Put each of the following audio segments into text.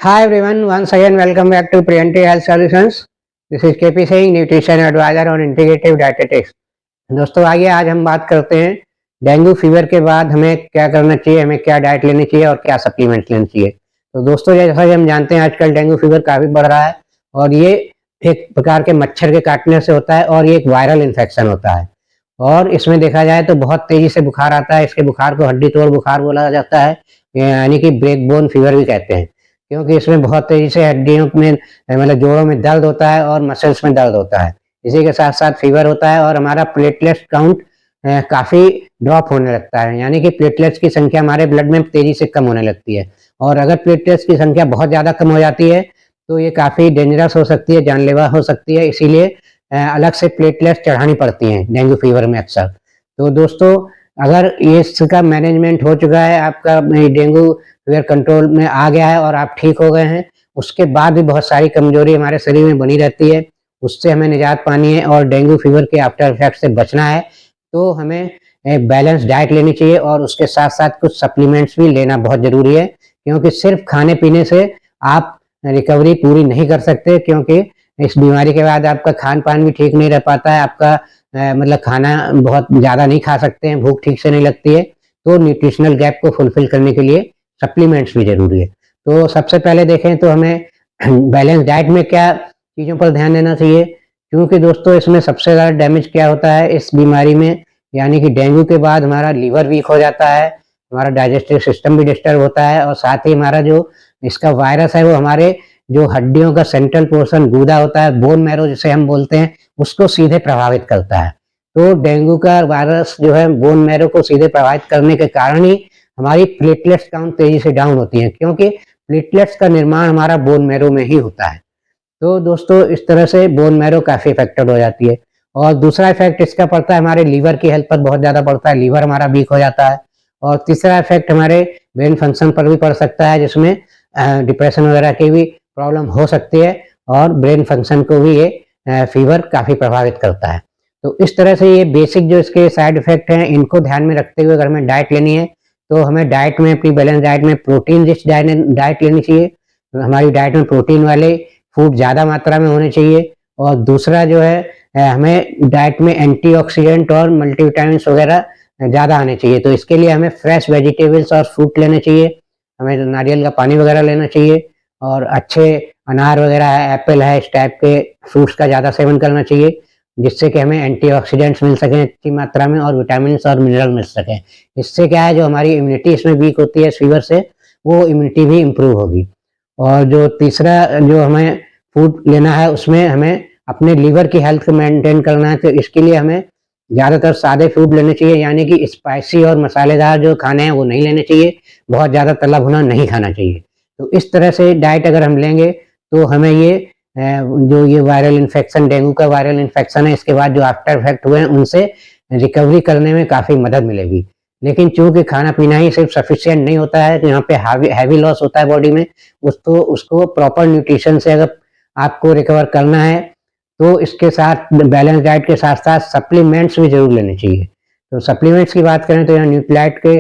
Hi everyone, once again welcome back to Preventive Health Solutions. This is KP Singh, Nutrition Advisor on Integrative Dietetics. दोस्तों आइए आज हम बात करते हैं डेंगू फीवर के बाद हमें क्या करना चाहिए, हमें क्या डाइट लेनी चाहिए और क्या सप्लीमेंट्स लेनी चाहिए। तो दोस्तों जैसा कि हम जानते हैं आजकल डेंगू फीवर काफ़ी बढ़ रहा है और ये एक प्रकार के मच्छर के काटने से होता है और ये एक वायरल इन्फेक्शन होता है और इसमें देखा जाए तो बहुत तेज़ी से बुखार आता है। इसके बुखार को हड्डी तोड़ बुखार बोला जाता है, यानी कि ब्रेक बोन फीवर भी कहते हैं, क्योंकि इसमें बहुत तेज़ी से हड्डियों में मतलब जोड़ों में दर्द होता है और मसल्स में दर्द होता है। इसी के साथ-साथ फीवर होता है और हमारा प्लेटलेट्स काउंट काफ़ी ड्रॉप होने लगता है, यानी कि प्लेटलेट्स की संख्या हमारे ब्लड में तेज़ी से कम होने लगती है और अगर प्लेटलेट्स की संख्या बहुत ज़्यादा कम हो जाती है, तो ये काफ़ी डेंजरस हो सकती है, जानलेवा हो सकती है, इसीलिए अलग से प्लेटलेट्स चढ़ानी पड़ती हैं डेंगू फीवर में अक्सर। तो दोस्तों अगर ये इसका मैनेजमेंट हो चुका है, आपका डेंगू फीवर कंट्रोल में आ गया है और आप ठीक हो गए हैं, उसके बाद भी बहुत सारी कमजोरी हमारे शरीर में बनी रहती है, उससे हमें निजात पानी है और डेंगू फीवर के आफ्टर इफेक्ट से बचना है, तो हमें एक बैलेंस डाइट लेनी चाहिए और उसके साथ-साथ कुछ सप्लीमेंट्स भी लेना बहुत ज़रूरी है, क्योंकि सिर्फ खाने-पीने से आप रिकवरी पूरी नहीं कर सकते, क्योंकि इस बीमारी के बाद आपका खान-पान भी ठीक नहीं रह पाता है, आपका मतलब खाना बहुत ज़्यादा नहीं खा सकते हैं, भूख ठीक से नहीं लगती है, तो न्यूट्रिशनल गैप को फुलफिल करने के लिए सप्लीमेंट्स भी ज़रूरी है। तो सबसे पहले देखें तो हमें बैलेंस डाइट में क्या चीज़ों पर ध्यान देना चाहिए, क्योंकि दोस्तों इसमें सबसे ज़्यादा डैमेज क्या होता है इस बीमारी में, यानी कि डेंगू के बाद हमारा लीवर वीक हो जाता है, हमारा डाइजेस्टिव सिस्टम भी डिस्टर्ब होता है और साथ ही हमारा जो इसका वायरस है वो हमारे जो हड्डियों का सेंट्रल पोर्शन गूदा होता है, बोन मैरो जिसे हम बोलते हैं, उसको सीधे प्रभावित करता है। तो डेंगू का वायरस जो है बोन मैरो को सीधे प्रभावित करने के कारण ही हमारी प्लेटलेट्स काउंट तेजी से डाउन होती हैं, क्योंकि प्लेटलेट्स का निर्माण हमारा बोन मैरो में ही होता है। तो दोस्तों इस तरह से बोन मैरो काफ़ी अफेक्टेड हो जाती है और दूसरा इफेक्ट इसका पड़ता है हमारे लीवर की हेल्थ पर बहुत ज़्यादा पड़ता है, लीवर हमारा वीक हो जाता है और तीसरा इफेक्ट हमारे ब्रेन फंक्शन पर भी पड़ सकता है, जिसमें डिप्रेशन वगैरह की भी प्रॉब्लम हो सकती है और ब्रेन फंक्शन को भी ये फीवर काफ़ी प्रभावित करता है। तो इस तरह से ये बेसिक जो इसके साइड इफेक्ट हैं, इनको ध्यान में रखते हुए अगर हमें डाइट लेनी है, तो हमें डाइट में अपनी बैलेंस डाइट में प्रोटीन रिच डाइट लेनी चाहिए। हमारी डाइट में प्रोटीन वाले फूड ज़्यादा मात्रा में होने चाहिए और दूसरा जो है हमें डाइट में एंटीऑक्सीडेंट और मल्टीविटामिन्स वगैरह ज़्यादा आने चाहिए। तो इसके लिए हमें फ्रेश वेजिटेबल्स और फ्रूट लेने चाहिए, हमें नारियल का पानी वगैरह लेना चाहिए और अच्छे अनार वगैरह है, एप्पल है, इस टाइप के फ्रूट्स का ज़्यादा सेवन करना चाहिए, जिससे कि हमें एंटीऑक्सीडेंट्स मिल सकें अच्छी मात्रा में और विटामिन्स और मिनरल मिल सकें। इससे क्या है जो हमारी इम्यूनिटी इसमें वीक होती है इस फीवर से, वो इम्यूनिटी भी इम्प्रूव होगी। और जो तीसरा जो हमें फूड लेना है उसमें हमें अपने लीवर की हेल्थ को मेंटेन करना है, तो इसके लिए हमें ज़्यादातर सादे फूड लेने चाहिए, यानी कि स्पाइसी और मसालेदार जो खाने हैं वो नहीं लेने चाहिए, बहुत ज़्यादा तला भुना नहीं खाना चाहिए। तो इस तरह से डाइट अगर हम लेंगे तो हमें ये जो ये वायरल इन्फेक्शन डेंगू का वायरल इन्फेक्शन है, इसके बाद जो आफ्टर इफेक्ट हुए हैं उनसे रिकवरी करने में काफ़ी मदद मिलेगी। लेकिन चूँकि खाना-पीना ही सिर्फ सफिशिएंट नहीं होता है, तो यहाँ पे हैवी लॉस होता है बॉडी में, उसको प्रॉपर न्यूट्रिशन से अगर आपको रिकवर करना है, तो इसके साथ बैलेंस डाइट के साथ-साथ सप्लीमेंट्स भी ज़रूर लेने चाहिए। तो सप्लीमेंट्स की बात करें तो यहाँ न्यूट्रिलाइट के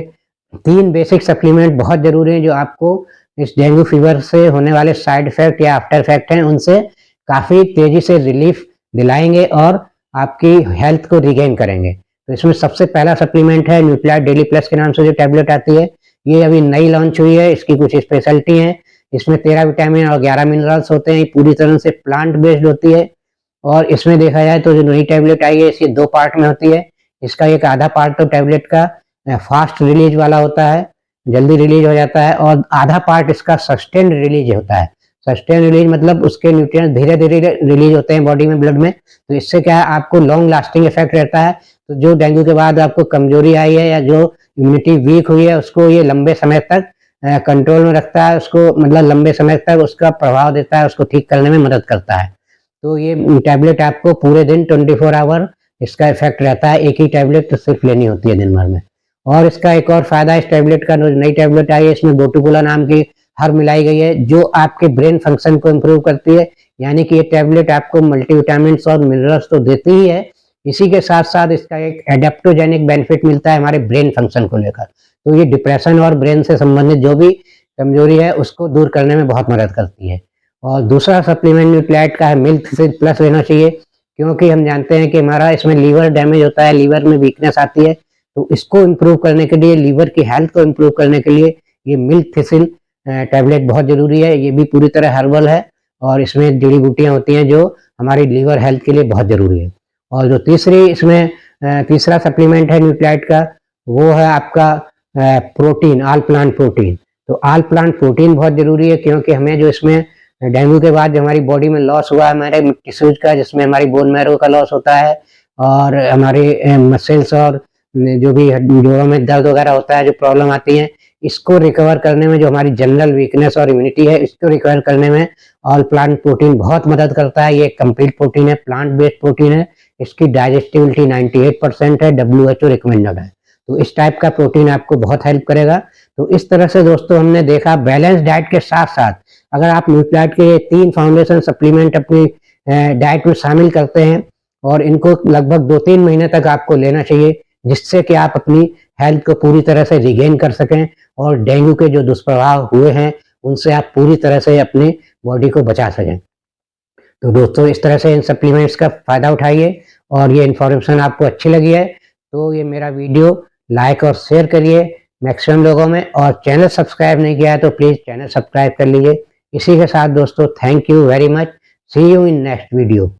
3 बेसिक सप्लीमेंट बहुत ज़रूरी हैं, जो आपको इस डेंगू फीवर से होने वाले साइड इफ़ेक्ट या आफ्टर इफ़ेक्ट हैं, उनसे काफ़ी तेज़ी से रिलीफ़ दिलाएँगे और आपकी हेल्थ को रिगेन करेंगे। तो इसमें सबसे पहला सप्लीमेंट है न्यूट्रिलाइट डेली प्लस के नाम से जो टैबलेट आती है, ये अभी नई लॉन्च हुई है, इसकी कुछ स्पेशलिटी हैं। इसमें 13 विटामिन और 11 मिनरल्स होते हैं, ये पूरी तरह से प्लांट बेस्ड होती है और इसमें देखा जाए तो जो नई टैबलेट आई है, इसकी 2 पार्ट में होती है। इसका एक आधा पार्ट तो टैबलेट का फास्ट रिलीज वाला होता है, जल्दी रिलीज हो जाता है और आधा पार्ट इसका सस्टेन्ड रिलीज होता है। सस्टेन्ड रिलीज मतलब उसके न्यूट्रिएंट्स धीरे-धीरे रिलीज होते हैं बॉडी में, ब्लड में, तो इससे क्या है आपको लॉन्ग लास्टिंग इफेक्ट रहता है। तो जो डेंगू के बाद आपको कमजोरी आई है या जो इम्यूनिटी वीक हुई है, उसको ये लंबे समय तक कंट्रोल में रखता है, उसको मतलब लंबे समय तक उसका प्रभाव देता है, उसको ठीक करने में मदद करता है। तो ये टैबलेट आपको पूरे दिन 24 आवर इसका इफेक्ट रहता है, एक ही टैबलेट तो सिर्फ लेनी होती है दिन भर में। और इसका एक और फायदा इस टैबलेट का, जो नई टैबलेट आई है इसमें बोटुकुला नाम की हर्ब मिलाई गई है, जो आपके ब्रेन फंक्शन को इम्प्रूव करती है, यानी कि ये टैबलेट आपको मल्टीविटामिन्स और मिनरल्स तो देती ही है, इसी के साथ साथ इसका एक एडेप्टोजेनिक बेनिफिट मिलता है हमारे ब्रेन फंक्शन को लेकर। तो ये डिप्रेशन और ब्रेन से संबंधित जो भी कमजोरी है उसको दूर करने में बहुत मदद करती है। और दूसरा सप्लीमेंट न्यूट्रीलाइट का है मिल्क थिसिल प्लस लेना चाहिए, क्योंकि हम जानते हैं कि हमारा इसमें लीवर डैमेज होता है, लीवर में वीकनेस आती है, तो इसको इम्प्रूव करने के लिए, लीवर की हेल्थ को इम्प्रूव करने के लिए ये मिल्क थिसिल टैबलेट बहुत ज़रूरी है। ये भी पूरी तरह हर्बल है और इसमें जड़ी बूटियाँ होती हैं जो हमारी लीवर हेल्थ के लिए बहुत ज़रूरी है। और जो तीसरा सप्लीमेंट है न्यूट्रीलाइट का, वो है आपका प्रोटीन, आल प्लांट प्रोटीन। तो आल प्लांट प्रोटीन बहुत ज़रूरी है, क्योंकि हमें जो इसमें डेंगू के बाद जो हमारी बॉडी में लॉस हुआ है हमारे टिश्यूज का, जिसमें हमारी बोन मैरो का लॉस होता है और हमारे मसल्स और जो भी जोड़ों में दर्द वगैरह होता है, जो प्रॉब्लम आती है, इसको रिकवर करने में, जो हमारी जनरल वीकनेस और इम्यूनिटी है, इसको रिकवर करने में ऑल प्लांट प्रोटीन बहुत मदद करता है। ये कंप्लीट प्रोटीन है, प्लांट बेस्ड प्रोटीन है, इसकी डाइजेस्टिबिलिटी 98% है, WHO रिकमेंडेड है। तो इस टाइप का प्रोटीन आपको बहुत हेल्प करेगा। तो इस तरह से दोस्तों हमने देखा बैलेंस डाइट के साथ साथ अगर आप न्यूट्रीलाइट के 3 फाउंडेशन सप्लीमेंट अपनी डाइट में शामिल करते हैं और इनको लगभग 2-3 महीने तक आपको लेना चाहिए, जिससे कि आप अपनी हेल्थ को पूरी तरह से रिगेन कर सकें और डेंगू के जो दुष्प्रभाव हुए हैं उनसे आप पूरी तरह से अपनी बॉडी को बचा सकें। तो दोस्तों इस तरह से इन सप्लीमेंट्स का फ़ायदा उठाइए और ये इन्फॉर्मेशन आपको अच्छी लगी है तो ये मेरा वीडियो लाइक और शेयर करिए मैक्सिमम लोगों में, और चैनल सब्सक्राइब नहीं किया है तो प्लीज़ चैनल सब्सक्राइब कर लीजिए। इसी के साथ दोस्तों thank you very much, see you in next video.